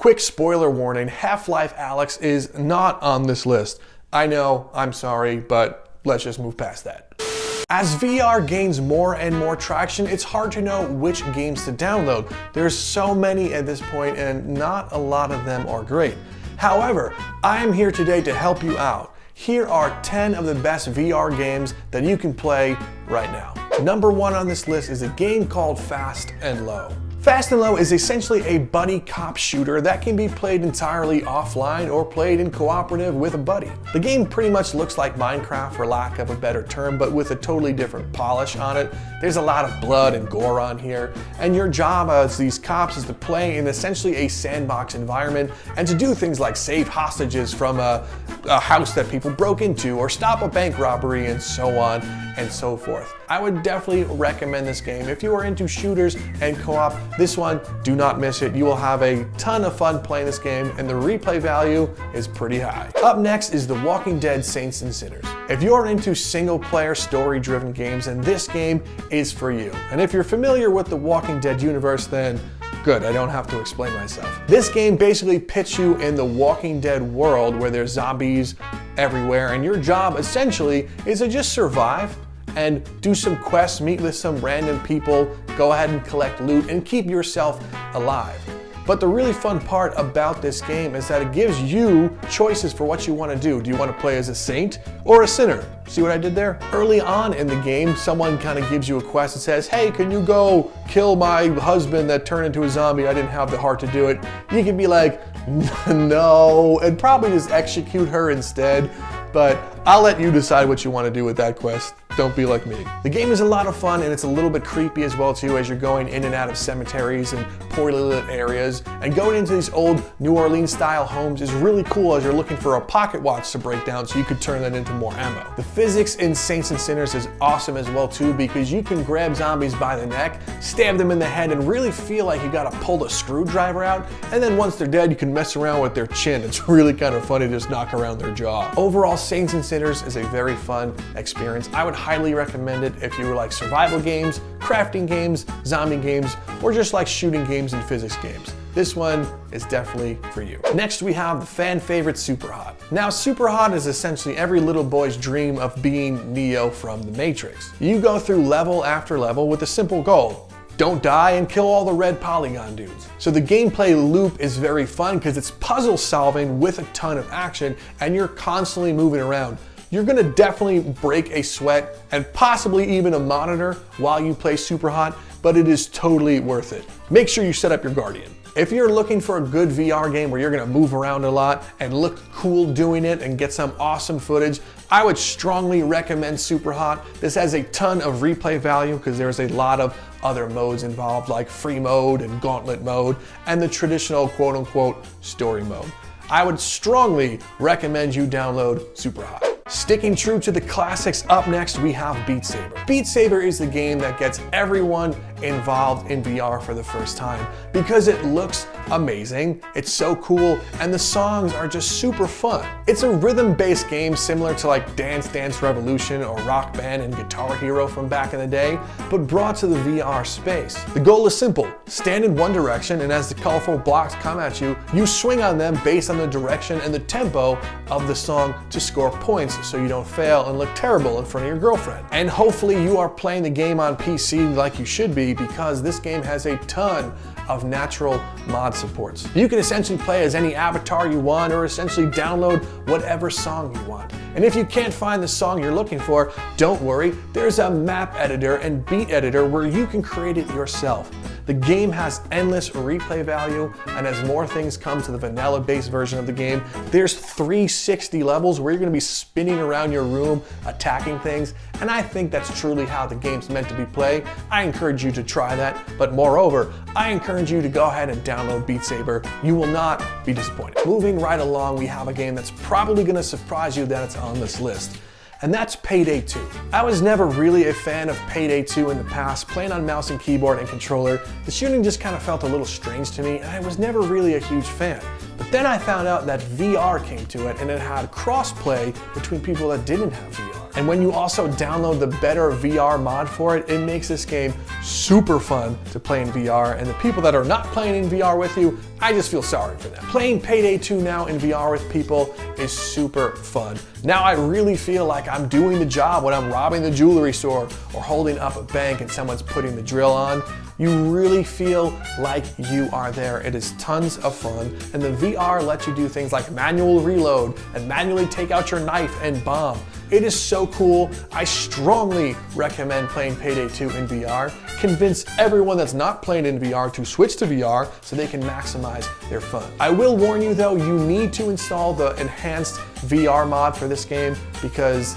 Quick spoiler warning, Half-Life Alyx is not on this list. I know, I'm sorry, but let's just move past that. As VR gains more and more traction, it's hard to know which games to download. There's so many at this point and not a lot of them are great. However, I am here today to help you out. Here are 10 of the best VR games that you can play right now. Number 1 on this list is a game called Fast and Low. Fast and Low is essentially a buddy cop shooter that can be played entirely offline or played in cooperative with a buddy. The game pretty much looks like Minecraft for lack of a better term, but with a totally different polish on it. There's a lot of blood and gore on here, and your job as these cops is to play in essentially a sandbox environment and to do things like save hostages from a house that people broke into or stop a bank robbery and so on and so forth. I would definitely recommend this game. If you are into shooters and co-op, this one, do not miss it. You will have a ton of fun playing this game and the replay value is pretty high. Up next is The Walking Dead Saints and Sinners. If you're into single player story driven games, then this game is for you. And if you're familiar with the Walking Dead universe, then good, I don't have to explain myself. This game basically puts you in the Walking Dead world where there's zombies everywhere and your job essentially is to just survive and do some quests, meet with some random people, go ahead and collect loot and keep yourself alive. But the really fun part about this game is that it gives you choices for what you want to do. Do you want to play as a saint or a sinner? See what I did there? Early on in the game, someone kind of gives you a quest and says, hey, can you go kill my husband that turned into a zombie? I didn't have the heart to do it. You can be like, no, and probably just execute her instead. But I'll let you decide what you want to do with that quest. Don't be like me. The game is a lot of fun and it's a little bit creepy as well too as you're going in and out of cemeteries and poorly lit areas. And going into these old New Orleans style homes is really cool as you're looking for a pocket watch to break down so you could turn that into more ammo. The physics in Saints and Sinners is awesome as well too because you can grab zombies by the neck, stab them in the head and really feel like you gotta pull the screwdriver out. And then once they're dead, you can mess around with their chin. It's really kind of funny to just knock around their jaw. Overall, Saints and Sinners is a very fun experience. I would highly recommend it if you like survival games, crafting games, zombie games, or just like shooting games and physics games. This one is definitely for you. Next we have the fan favorite Superhot. Now Superhot is essentially every little boy's dream of being Neo from the Matrix. You go through level after level with a simple goal. Don't die and kill all the red polygon dudes. So the gameplay loop is very fun because it's puzzle solving with a ton of action and you're constantly moving around. You're gonna definitely break a sweat and possibly even a monitor while you play Superhot, but it is totally worth it. Make sure you set up your Guardian. If you're looking for a good VR game where you're gonna move around a lot and look cool doing it and get some awesome footage, I would strongly recommend Superhot. This has a ton of replay value because there's a lot of other modes involved like free mode and gauntlet mode and the traditional quote unquote story mode. I would strongly recommend you download Superhot. Sticking true to the classics, up next we have Beat Saber. Beat Saber is the game that gets everyone involved in VR for the first time because it looks amazing, it's so cool, and the songs are just super fun. It's a rhythm-based game similar to like Dance Dance Revolution or Rock Band and Guitar Hero from back in the day, but brought to the VR space. The goal is simple, stand in one direction and as the colorful blocks come at you, you swing on them based on the direction and the tempo of the song to score points so you don't fail and look terrible in front of your girlfriend. And hopefully you are playing the game on PC like you should be because this game has a ton of natural mod supports. You can essentially play as any avatar you want or essentially download whatever song you want. And if you can't find the song you're looking for, don't worry, there's a map editor and beat editor where you can create it yourself. The game has endless replay value, and as more things come to the vanilla-based version of the game, there's 360 levels where you're gonna be spinning around your room, attacking things, and I think that's truly how the game's meant to be played. I encourage you to try that, but moreover, I encourage you to go ahead and download Beat Saber. You will not be disappointed. Moving right along, we have a game that's probably gonna surprise you that it's on this list. And that's Payday 2. I was never really a fan of Payday 2 in the past. Playing on mouse and keyboard and controller, the shooting just kind of felt a little strange to me and I was never really a huge fan. But then I found out that VR came to it and it had cross-play between people that didn't have VR. And when you also download the better VR mod for it, it makes this game super fun to play in VR. And the people that are not playing in VR with you, I just feel sorry for them. Playing Payday 2 now in VR with people is super fun. Now I really feel like I'm doing the job when I'm robbing the jewelry store or holding up a bank and someone's putting the drill on. You really feel like you are there. It is tons of fun, and the VR lets you do things like manual reload and manually take out your knife and bomb. It is so cool. I strongly recommend playing Payday 2 in VR. Convince everyone that's not playing in VR to switch to VR so they can maximize their fun. I will warn you though, you need to install the enhanced VR mod for this game because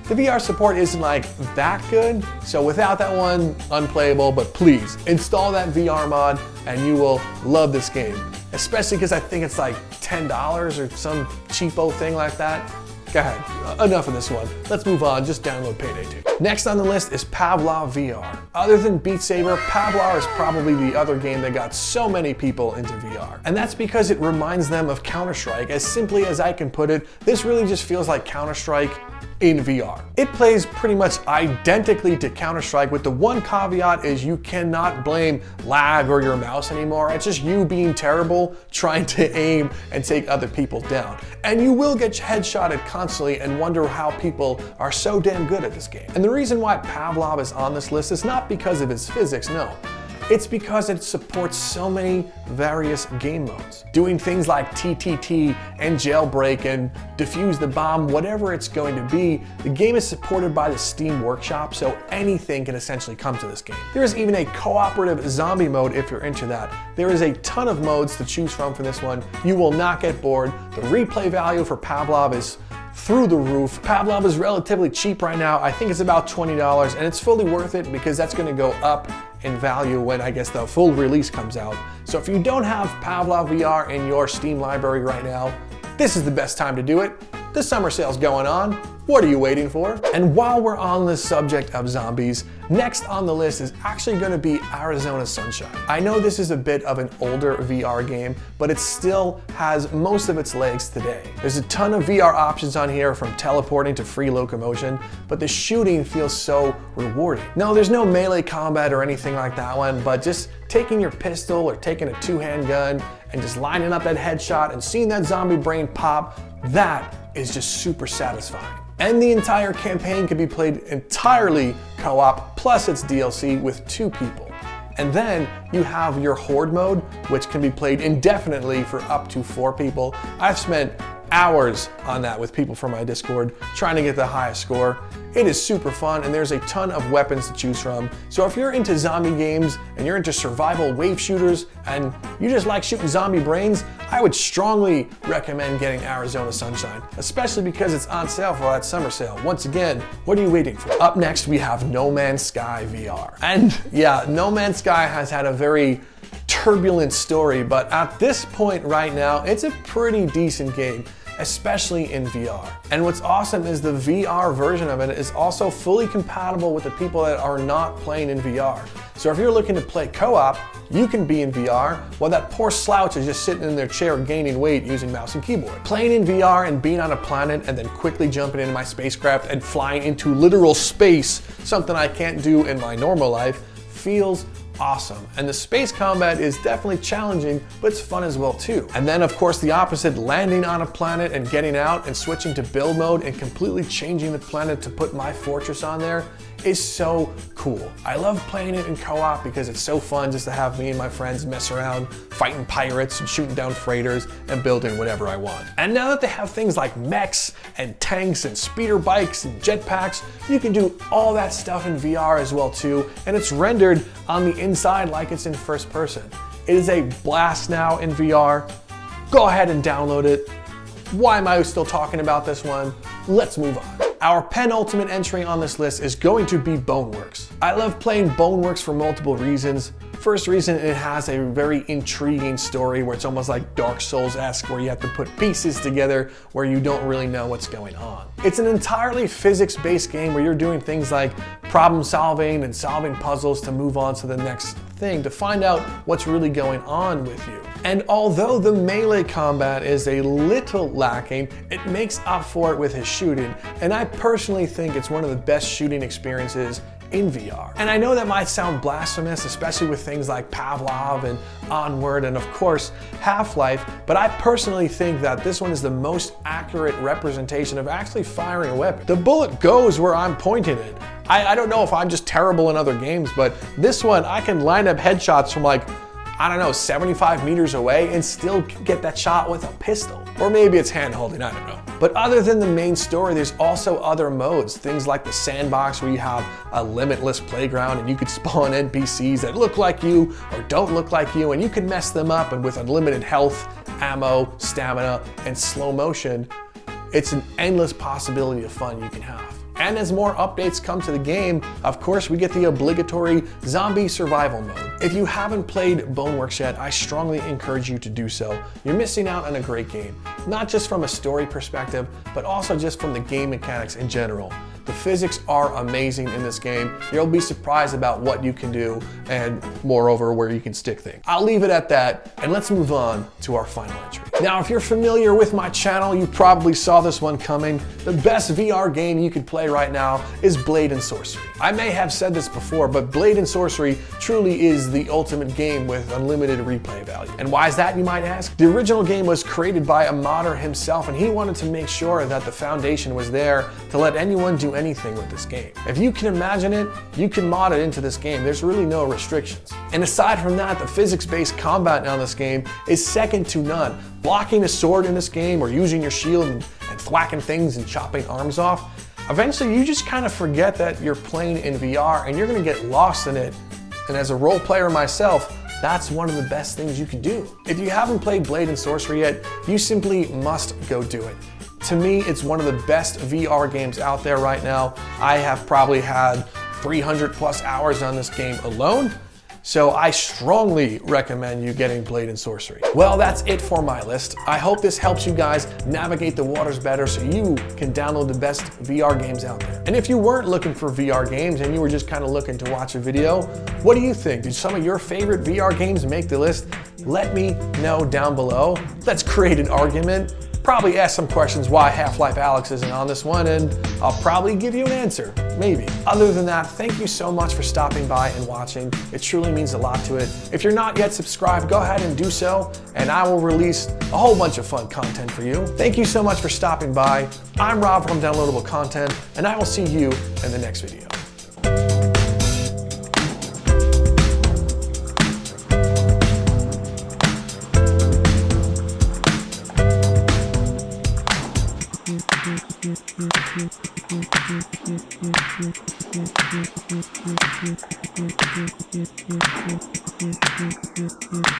the VR support isn't like that good, so without that one, unplayable, but please install that VR mod and you will love this game. Especially because I think it's like $10 or some cheapo thing like that. Go ahead, enough of this one. Let's move on, just download Payday 2. Next on the list is Pavlov VR. Other than Beat Saber, Pavlov is probably the other game that got so many people into VR. And that's because it reminds them of Counter-Strike. As simply as I can put it, this really just feels like Counter-Strike in VR. It plays pretty much identically to Counter-Strike, with the one caveat is you cannot blame lag or your mouse anymore. It's just you being terrible trying to aim and take other people down. And you will get headshotted constantly and wonder how people are so damn good at this game. And the reason why Pavlov is on this list is not because of its physics, no. It's because it supports so many various game modes. Doing things like TTT and jailbreak and defuse the bomb, whatever it's going to be, the game is supported by the Steam Workshop, so anything can essentially come to this game. There is even a cooperative zombie mode if you're into that. There is a ton of modes to choose from for this one. You will not get bored. The replay value for Pavlov is through the roof. Pavlov is relatively cheap right now. I think it's about $20, and it's fully worth it because that's going to go up in value when I guess the full release comes out. So if you don't have Pavlov VR in your Steam library right now, this is the best time to do it. The summer sale's going on. What are you waiting for? And while we're on the subject of zombies, next on the list is actually going to be Arizona Sunshine. I know this is a bit of an older VR game, but it still has most of its legs today. There's a ton of VR options on here, from teleporting to free locomotion, but the shooting feels so rewarding. No, there's no melee combat or anything like that one, but just taking your pistol or taking a two-hand gun and just lining up that headshot and seeing that zombie brain pop, that is just super satisfying. And the entire campaign can be played entirely co-op, plus its DLC with 2 people. And then you have your Horde mode, which can be played indefinitely for up to 4 people. I've spent hours on that with people from my Discord trying to get the highest score. It is super fun, and there's a ton of weapons to choose from. So if you're into zombie games and you're into survival wave shooters and you just like shooting zombie brains, I would strongly recommend getting Arizona Sunshine, especially because it's on sale for that summer sale. Once again, what are you waiting for? Up next, we have No Man's Sky VR. And yeah, No Man's Sky has had a very turbulent story, but at this point right now, it's a pretty decent game, especially in VR. And what's awesome is the VR version of it is also fully compatible with the people that are not playing in VR. So if you're looking to play co-op, you can be in VR while that poor slouch is just sitting in their chair gaining weight using mouse and keyboard. Playing in VR and being on a planet and then quickly jumping into my spacecraft and flying into literal space, something I can't do in my normal life, feels awesome. And the space combat is definitely challenging, but it's fun as well too. And then of course the opposite, landing on a planet and getting out and switching to build mode and completely changing the planet to put my fortress on there is so cool. I love playing it in co-op because it's so fun just to have me and my friends mess around, fighting pirates and shooting down freighters and building whatever I want. And now that they have things like mechs and tanks and speeder bikes and jetpacks, you can do all that stuff in VR as well too, and it's rendered on the inside like it's in first person. It is a blast now in VR. Go ahead and download it. Why am I still talking about this one? Let's move on. Our penultimate entry on this list is going to be Boneworks. I love playing Boneworks for multiple reasons. First reason, it has a very intriguing story where it's almost like Dark Souls-esque, where you have to put pieces together where you don't really know what's going on. It's an entirely physics-based game where you're doing things like problem solving and solving puzzles to move on to the next thing, to find out what's really going on with you. And although the melee combat is a little lacking, it makes up for it with his shooting, and I personally think it's one of the best shooting experiences in VR. And I know that might sound blasphemous, especially with things like Pavlov and Onward and of course Half-Life, but I personally think that this one is the most accurate representation of actually firing a weapon. The bullet goes where I'm pointing it. I don't know if I'm just terrible in other games, but this one I can line up headshots from like, I don't know, 75 meters away and still get that shot with a pistol. Or maybe it's hand holding, I don't know. But other than the main story, there's also other modes. Things like the sandbox where you have a limitless playground and you could spawn NPCs that look like you or don't look like you, and you can mess them up, and with unlimited health, ammo, stamina, and slow motion, it's an endless possibility of fun you can have. And as more updates come to the game, of course, we get the obligatory zombie survival mode. If you haven't played Boneworks yet, I strongly encourage you to do so. You're missing out on a great game, not just from a story perspective, but also just from the game mechanics in general. The physics are amazing in this game. You'll be surprised about what you can do, and moreover, where you can stick things. I'll leave it at that, and let's move on to our final entry. Now, if you're familiar with my channel, you probably saw this one coming. The best VR game you could play right now is Blade and Sorcery. I may have said this before, but Blade and Sorcery truly is the ultimate game with unlimited replay value. And why is that, you might ask? The original game was created by a modder himself, and he wanted to make sure that the foundation was there to let anyone do anything with this game. If you can imagine it, you can mod it into this game. There's really no restrictions. And aside from that, the physics-based combat on this game is second to none. Blocking a sword in this game or using your shield and thwacking things and chopping arms off, eventually you just kind of forget that you're playing in VR and you're gonna get lost in it. And as a role player myself, that's one of the best things you can do. If you haven't played Blade and Sorcery yet, you simply must go do it. To me, it's one of the best VR games out there right now. I have probably had 300 plus hours on this game alone, so I strongly recommend you getting Blade and Sorcery. Well, that's it for my list. I hope this helps you guys navigate the waters better so you can download the best VR games out there. And if you weren't looking for VR games and you were just kind of looking to watch a video, what do you think? Did some of your favorite VR games make the list? Let me know down below. Let's create an argument. Probably ask some questions why Half-Life Alyx isn't on this one, and I'll probably give you an answer, maybe. Other than that, thank you so much for stopping by and watching. It truly means a lot to it. If you're not yet subscribed, go ahead and do so, and I will release a whole bunch of fun content for you. Thank you so much for stopping by. I'm Rob from Downloadable Content, and I will see you in the next video.